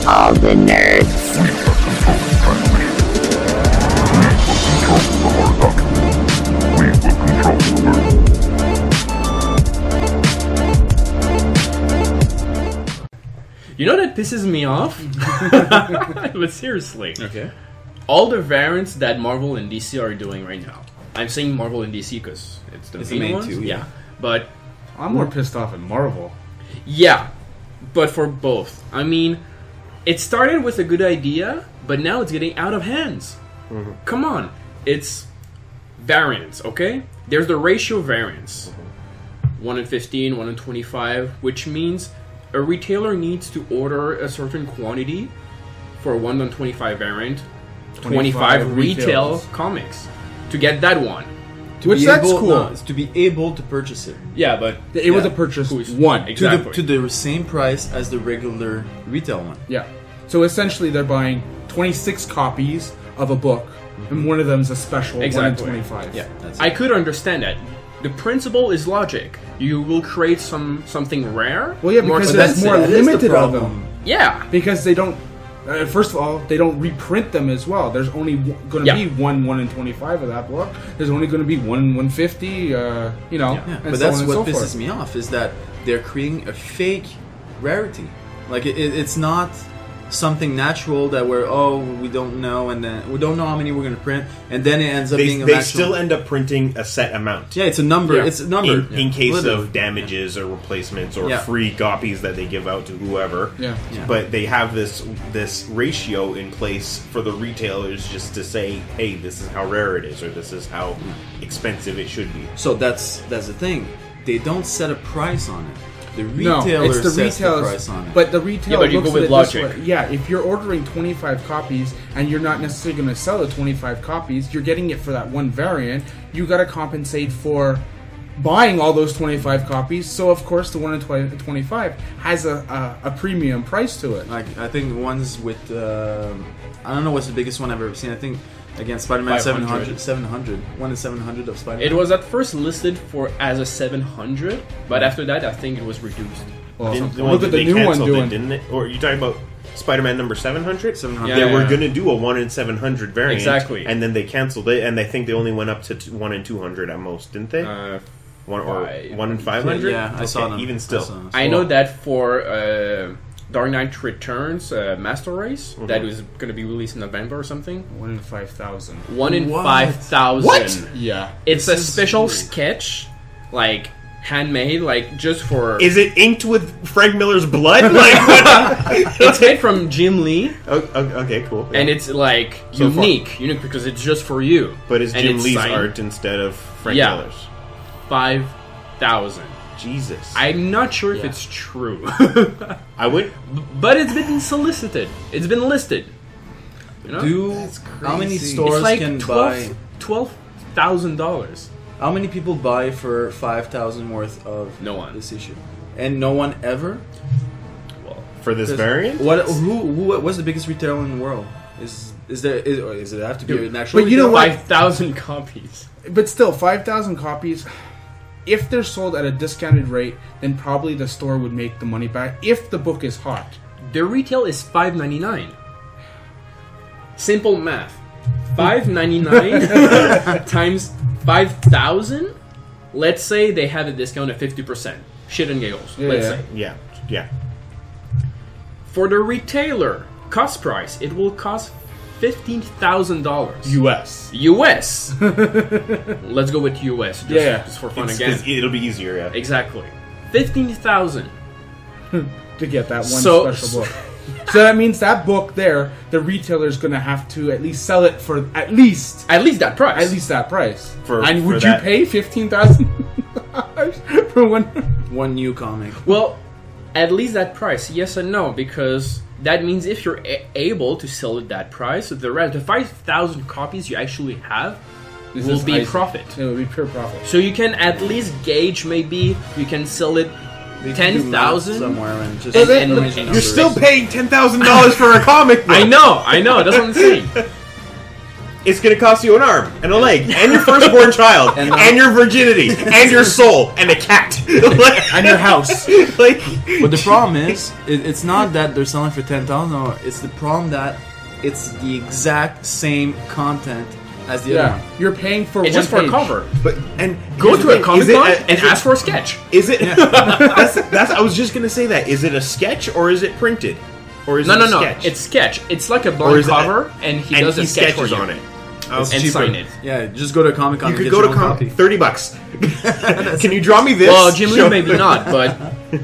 all the nerds. You know that pisses me off? But seriously. Okay. All the variants that Marvel and DC are doing right now. I'm saying Marvel and DC because it's the main ones. two, yeah. But I'm more pissed off at Marvel. yeah, but for both. I mean, it started with a good idea, but now it's getting out of hands. Come on. It's variants, okay? There's the ratio variants. 1 in 15, 1 in 25, which means a retailer needs to order a certain quantity for a 1 in 25 variant, 25 retail retails. comics to get that one. Which that's cool. No, it's to be able to purchase it Yeah, but It was Yeah. a purchase Who's- one. Exactly. to the same price as the regular retail one. Yeah. So essentially, they're buying 26 copies of a book, and one of them is a special Exactly. 1 in 25. Yeah, that's I it. could understand that. The principle is logic. You will create something rare. Well, yeah, because That's there's more that is the limited of problem. them. Yeah. Because they don't. First of all, they don't reprint them as well. There's only going to Yeah. be one in 25 of that book. There's only going to be one in 150. You know, Yeah, and but so that's on and what so pisses forth. me off is that they're creating a fake rarity. Like it's not something natural that we don't know, and then we don't know how many we're going to print, and then it ends up being They an actual. still end up printing a set amount. Yeah, it's a number. Yeah. It's a number In case Literally. of damages or replacements or Yeah. free copies that they give out to whoever. Yeah. Yeah. But they have this ratio in place for the retailers just to say, hey, this is how rare it is, or this is how expensive it should be. So that's the thing. They don't set a price on it. The No, retailer it's the sets the retailers, price on it. but the retailer Yeah, but you looks go with at it this logic. way. Yeah, if you're ordering 25 copies and you're not necessarily going to sell the 25 copies, you're getting it for that one variant. You got to compensate for buying all those 25 copies. So of course, the 1 in 25 has a premium price to it. Like I think the ones with I don't know what's the biggest one I've ever seen. I think again Spider-Man 500. 700. 1 in 700 of Spider-Man. It was at first listed as a 700, but after that, I think it was reduced. Well, Look at the new one doing. didn't it? Or you talking about Spider-Man number 700? 700. They Yeah, were yeah. going to do a 1 in 700 variant. Exactly. And then they canceled it, and I think they only went up to 1 in 200 at most, didn't they? One or five- 1 in 500? Yeah, I saw them. Even I still. saw them. I know that for Dark Knight Returns Master Race, that was going to be released in November or something. 1 in 5,000. 1 in What? 5,000. What? Yeah. It's a This is special weird. sketch, like handmade, like just for. Is it inked with Frank Miller's blood? Like, It's made from Jim Lee, okay, cool. and it's like So far. unique because it's just for you. But it's And Jim it's Lee's signed art instead of Frank Yeah. Miller's. 5,000. Jesus. I'm not sure if Yeah. it's true, I would. but it's been solicited. It's been listed. You know? How many crazy. stores it's like can buy? $12,000. How many people buy for 5,000 worth of No one. this issue? And no one ever. Well, For this variant? What's the biggest retailer in the world? Is it have to be an actual? But you know retailer? what? 5,000 copies. But still, 5,000 copies. If they're sold at a discounted rate, then probably the store would make the money back if the book is hot. The retail is $5.99. Simple math. $5.99 times 5,000. Let's say they have a discount of 50%. Shit and giggles. Let's say. Yeah. For the retailer, cost price, it will cost $15,000 U.S. US. Let's go with US. Just for fun again. It'll be easier, yeah. Exactly. 15,000. to get that one So- special book. So that means that book there, the retailer's going to have to at least sell it for at least that price. that price. For- and for would that- you pay $15,000 for one? one new comic. Well, at least that price, yes and no, because that means if you're able to sell it that price, the 5,000 copies you actually have This will is be icing. profit. It will be pure profit. So you can at least gauge, maybe you can sell it They can do math 10,000 somewhere and just And- information and- You're numbers. still paying $10,000 for a comic book. I know, that's what I'm saying. it's going to cost you an arm and a leg and your firstborn child and your virginity and your soul and a cat And your house. Like, But the problem is, it's not that they're selling for $10,000. It's the problem that it's the exact same content as the other Yeah, one. you're paying for It's one just for a page. cover. but and Go here's to the a thing, Comic is it Con a- and is it- ask for a sketch. Is it? that's I was just gonna say that. Is it a sketch or is it printed, or is No, it no, a no. sketch? It's sketch. It's like a Or blank is it- cover, and he does a sketch for sketches you. on it. It's and cheaper. sign it. Yeah, just go to Comic Con. You and could get go your to own copy. $30. Can you draw me this? Well, Jim Lee Show- maybe not, but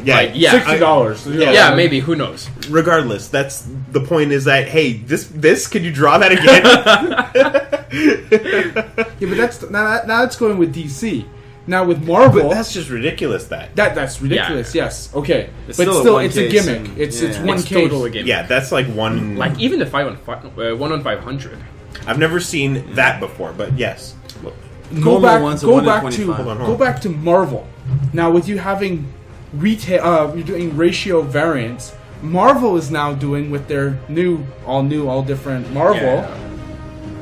Yeah, like, yeah, $60. yeah, maybe. Who knows? Regardless, that's the point. Is that hey, this could you draw that again? Yeah, but that's now that's going with DC. Now with Marvel, But that's just ridiculous. that's ridiculous. Yes, okay, It's but still a still, one it's a case gimmick. and- It's yeah. one It's case. totally a game. Yeah, that's like one. Like even the 1-on-500. I've never seen that before, but yes. Go Normal back, one's a go 1 in back 25. to Hold on. go back to Marvel. Now with you having retail, you're doing ratio variants. Marvel is now doing with their all different Marvel. Yeah.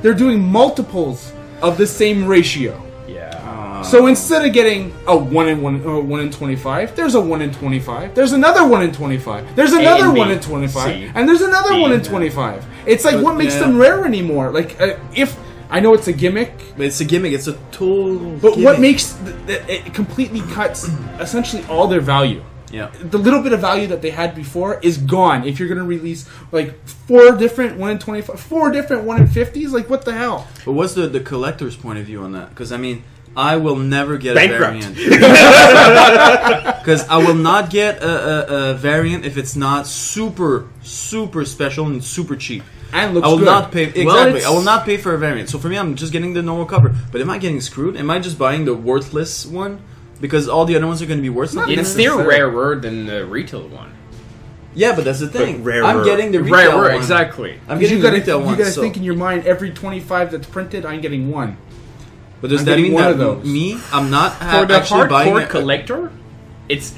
They're doing multiples of the same ratio. Yeah. So instead of getting a 1 in 25, there's a 1 in 25. There's another 1 in 25. There's another and B, 1 in 25, C, and there's another D, 1 in yeah. 25. It's like But, what makes yeah. them rare anymore? Like if I know it's a gimmick, But it's a gimmick. It's a total. but gimmick. what makes it completely cuts essentially all their value. Yeah. The little bit of value that they had before is gone. If you're going to release like 4 different 1 in 25, 4 different 1 in 50s, like what the hell? But what's the collector's point of view on that? Because I mean, I will never get Bankrupt. a variant. Because I will not get a variant if it's not super special and super cheap. And looks I will good. not pay exactly. it's- I will not pay for a variant. So for me, I'm just getting the normal cover. But am I getting screwed? Am I just buying the worthless one because all the other ones are going to be worthless? Not It's still necessarily. rarer than the retail one. Yeah, but that's the thing. But rarer. I'm getting the retail Rarer, one. exactly. I'm You getting the gotta, retail you one. gotta so- think in your mind, every 25 that's printed, I'm getting one. But does I'm that getting mean one that of those. me? I'm not For the actually buying hardcore it. collector, it's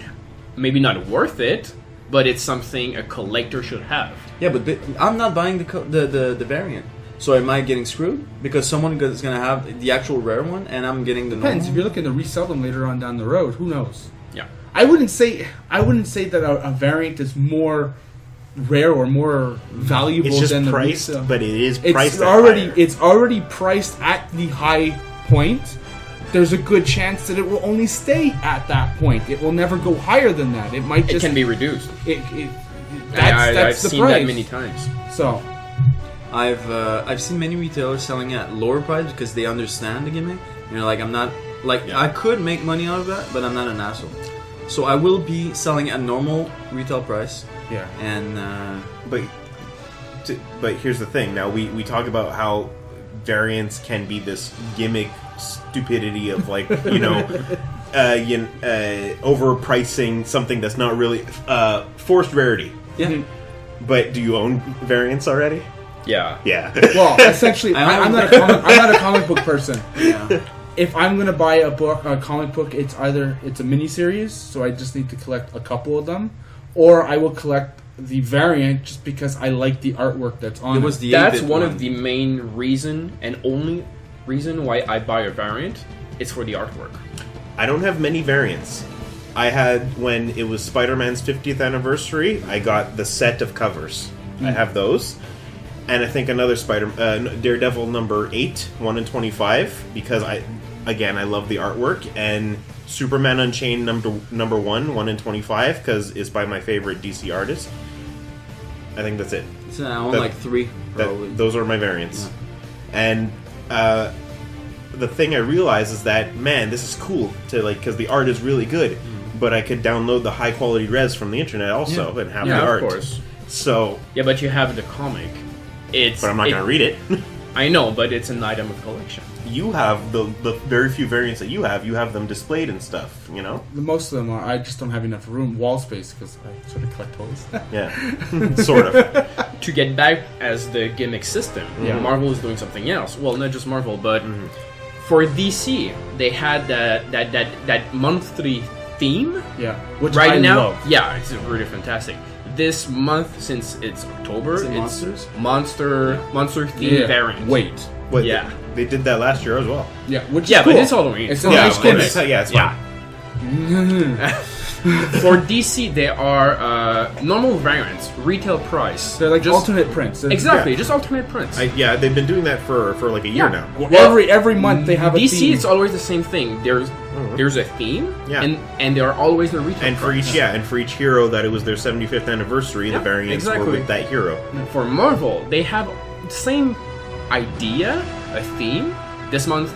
maybe not worth it, but it's something a collector should have. Yeah, but I'm not buying the variant. So am I getting screwed because someone is going to have the actual rare one and I'm getting the Depends. normal? If you're looking to resell them later on down the road, who knows? Yeah. I wouldn't say that a variant is more rare or more valuable It's just than the priced, resale. but it is It's priced already higher. it's already priced at the high point. There's a good chance that it will only stay at that point. It will never go higher than that. It might It just can be reduced. that's I've the seen price. that many times. So I've seen many retailers selling at lower price because they understand the gimmick. You know, like I'm not like Yeah. I could make money out of that, but I'm not an asshole. So I will be selling at normal retail price, yeah. and But here's the thing. Now we talk about how variants can be this gimmick stupidity of like overpricing something that's not really forced rarity. yeah. But do you own variants already? Yeah. Yeah. Well, essentially, I'm not a comic book person. Yeah. If I'm gonna buy a comic book, it's a miniseries, so I just need to collect a couple of them, or I will collect the variant just because I like the artwork that's on It it. was the That's 8-bit one of the main reason and only reason why I buy a variant. It's for the artwork. I don't have many variants. I had when it was Spider-Man's 50th anniversary. I got the set of covers. I have those, and I think another Daredevil number 8, 1 in 25, because I love the artwork, and Superman Unchained number 1 in 25, because it's by my favorite DC artist. I think that's it. So I own That- like 3 probably. Those are my variants, and the thing I realized is that man, this is cool to like because the art is really good, but I could download the high quality res from the internet also and have Yeah, the of art. course. So, Yeah, but you have the comic. It's. but I'm not going to read it. I know, but it's an item of collection. You have the very few variants that you have them displayed and stuff. You know, Most of them are. I just don't have enough wall space because I sort of collect toys. yeah, sort of. To get back as the gimmick system, Yeah. Marvel is doing something else. Well, not just Marvel, but for DC, they had that monthly theme. Yeah, which Right I now, love. yeah, it's really fantastic. This month, since it's October, Is it it's Monsters? monster theme variant. Wait, What, Yeah. They did that last year as well. Yeah, which Yeah, is cool. but it's Halloween. It's a Yeah, nice of gimmick. course. Yeah, it's fine. Yeah. For DC, they are normal variants, retail price. They're like just alternate prints. They're- exactly, Yeah. just alternate prints. Yeah, they've been doing that for like a year now. Well, Well, every month they have a DC, theme. it's always the same thing. There's a theme, Yeah. and they are always the retail. And for price. each for each hero that it was their 75th anniversary, Yeah, the variants exactly. were with that hero. For Marvel, they have the same idea, a theme. This month,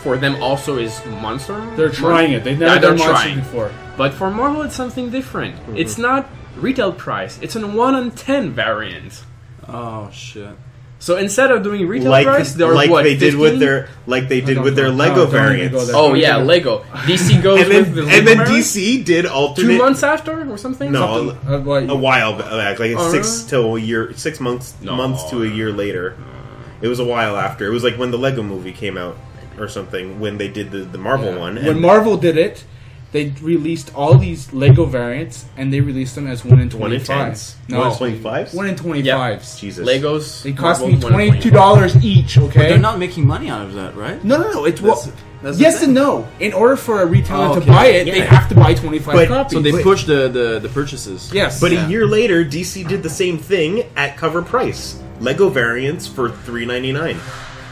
for them also is Monster. They're trying it. They've never they're done monsters trying. before. But for Marvel, it's something different. It's not retail price. It's a 1 in 10 variant. Oh shit. So instead of doing retail Like price, they're like what, they did 15? with their Lego variants. Oh yeah, Lego. DC goes And with the then, Lego and then variants? DC did 2 alternate months after or something. No, Something. a while back, like Oh, 6 till a year, 6 months No. months to a year later. It was a while after. It was like when the Lego movie came out or something. When they did the Marvel one. When and Marvel did it, they released all these Lego variants, and they released them as 1 in 1 in 25. 10s. No, 1 in 25s? 1 in 25s. Jesus. Legos. They cost Marvel, me 1 in 25. $22 each. Okay. They're not making money out of that, right? No. It's That's- well. that's the Yes thing. and no. In order for a retailer Oh, to okay. buy it, Yeah. they have to buy 25 But- copies. So they push the purchases. Yes. But Yeah. a year later, DC did the same thing at cover price. Lego variants for $3.99.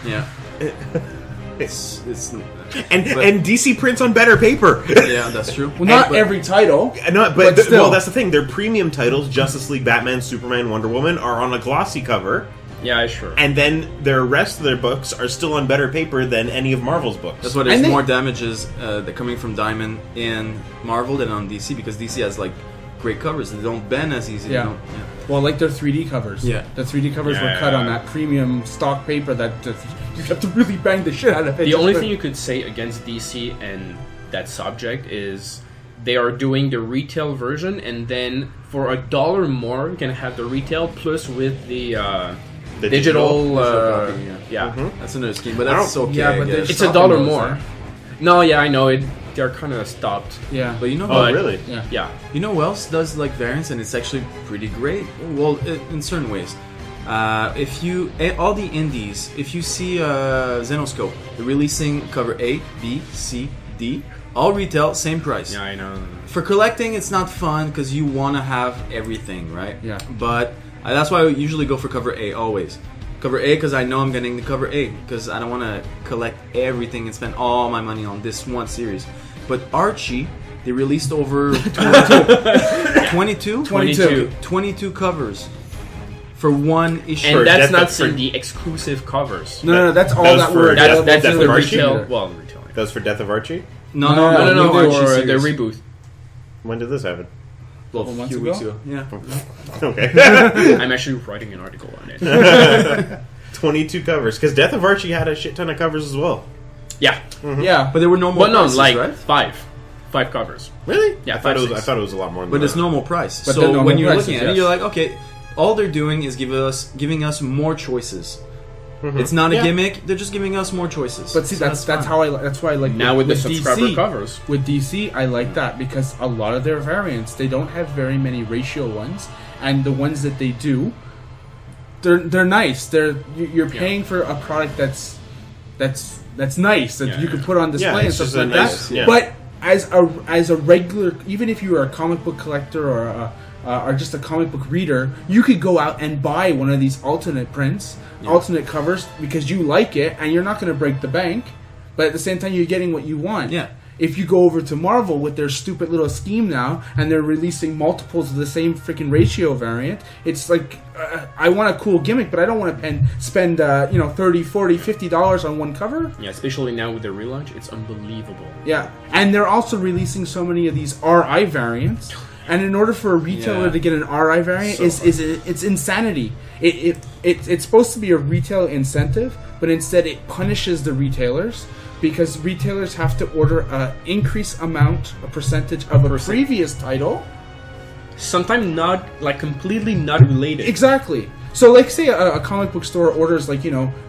Yeah. It's, It's and DC prints on better paper. yeah, that's true. well, not but- every title. No, But but still. well, that's the thing. Their premium titles, Justice League, Batman, Superman, Wonder Woman, are on a glossy cover, Yeah, sure. and then their rest of their books are still on better paper than any of Marvel's books. That's why there's And they- more damages that coming from Diamond in Marvel than on DC because DC has like great covers. They don't bend as easy. They Yeah. don't- Well, like their 3D covers. Yeah. The 3D covers Yeah, were cut yeah. on that premium stock paper that you have to really bang the shit out of it. The just only to- thing you could say against DC and that subject is they are doing the retail version, and then for $1 more, you can have the retail plus with the The digital. copy, yeah, That's another scheme, but I that's don't- okay. Yeah, I but guess. there's- it's $1 more. No, yeah, I know it. They're kind of stopped. Yeah. But you know, Oh, But- really? Yeah. Yeah, you know who else does like variants and it's actually pretty great? Well, in certain ways. If you all the indies, if you see Zenoscope, they're releasing cover A, B, C, D, all retail, same price. yeah, I know. For collecting, it's not fun because you want to have everything, right? Yeah. But that's why I usually go for cover A always. Cover A because I know I'm getting the cover A because I don't want to collect everything and spend all my money on this one series. But Archie, they released over 22? 22 covers for one issue. And that's Death not of- saying the exclusive covers. No, that's all That was that for were. Death- That's Death in of the Archie? retail. Well, retail. That was for Death of Archie. No, No, Archie or the series. reboot. When did this happen? Well, Couple a months few ago? weeks ago. Yeah. Okay. I'm actually writing an article on it. 22 covers because Death of Archie had a shit ton of covers as well. Yeah, Yeah. But there were no more but no, prices, like right? five covers. Really? Yeah, I thought it was. 5, 6. I thought it was a lot more. Than But that. it's normal price. But so they're normal when you're prices, looking at it, yes. you're like, okay, all they're doing is giving us more choices. It's not a Yeah. gimmick. They're just giving us more choices. But see, So that's fine. how that's why I like Now with the DC, subscriber covers. With DC, I like that because a lot of their variants they don't have very many ratio ones, and the ones that they do, they're nice. You're paying for a product that's nice that Yeah, you can put on display Yeah, and it's stuff just a like nice- that. yeah. But as a regular, even if you are a comic book collector or just a comic book reader, you could go out and buy one of these alternate prints, alternate covers because you like it, and you're not going to break the bank. But at the same time, you're getting what you want. Yeah. If you go over to Marvel with their stupid little scheme now, and they're releasing multiples of the same freaking ratio variant, it's like I want a cool gimmick, but I don't want to spend $30, $40, $50 on one cover. Yeah, especially now with the relaunch, it's unbelievable. Yeah, and they're also releasing so many of these RI variants. And in order for a retailer Yeah. to get an RI variant, So it's insanity. It's supposed to be a retail incentive, but instead it punishes the retailers because retailers have to order a percentage of a previous title. Sometimes not, like, completely not related. Exactly. So, like, say a comic book store orders,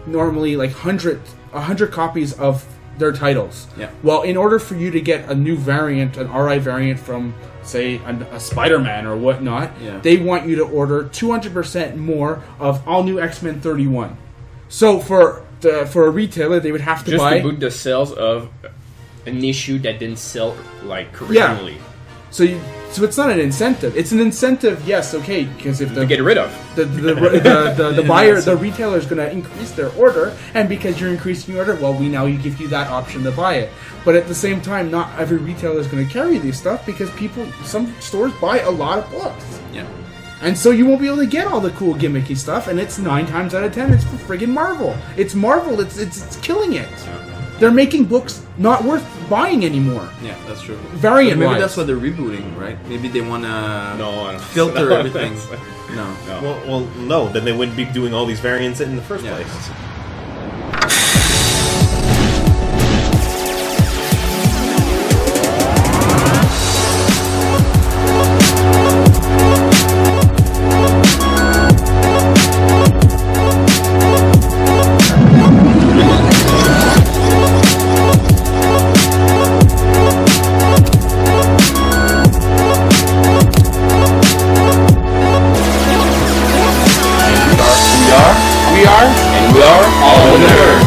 normally, 100 copies of their titles. Yeah. Well, in order for you to get a new variant, an RI variant from, say, a Spider-Man or whatnot, Yeah. they want you to order 200% more of All New X-Men 31. So for a retailer, they would have to Just buy. to boot the sales of an issue that didn't sell like originally. So it's not an incentive. It's an incentive, yes, okay, because if To get rid of. the buyer, the retailer is going to increase their order, and because you're increasing your order, well, we give you that option to buy it. But at the same time, not every retailer is going to carry these stuff because some stores buy a lot of books. Yeah. And so you won't be able to get all the cool gimmicky stuff, and it's 9 times out of 10, it's for friggin' Marvel. It's Marvel, it's killing it. They're making books not worth buying anymore. Yeah, that's true. Variant But maybe wise. that's what they're rebooting, right? Maybe they want to No, I don't- filter no, everything. that's- No. No. Well, no. Then they wouldn't be doing all these variants in the first Yeah. place. We are all nerds.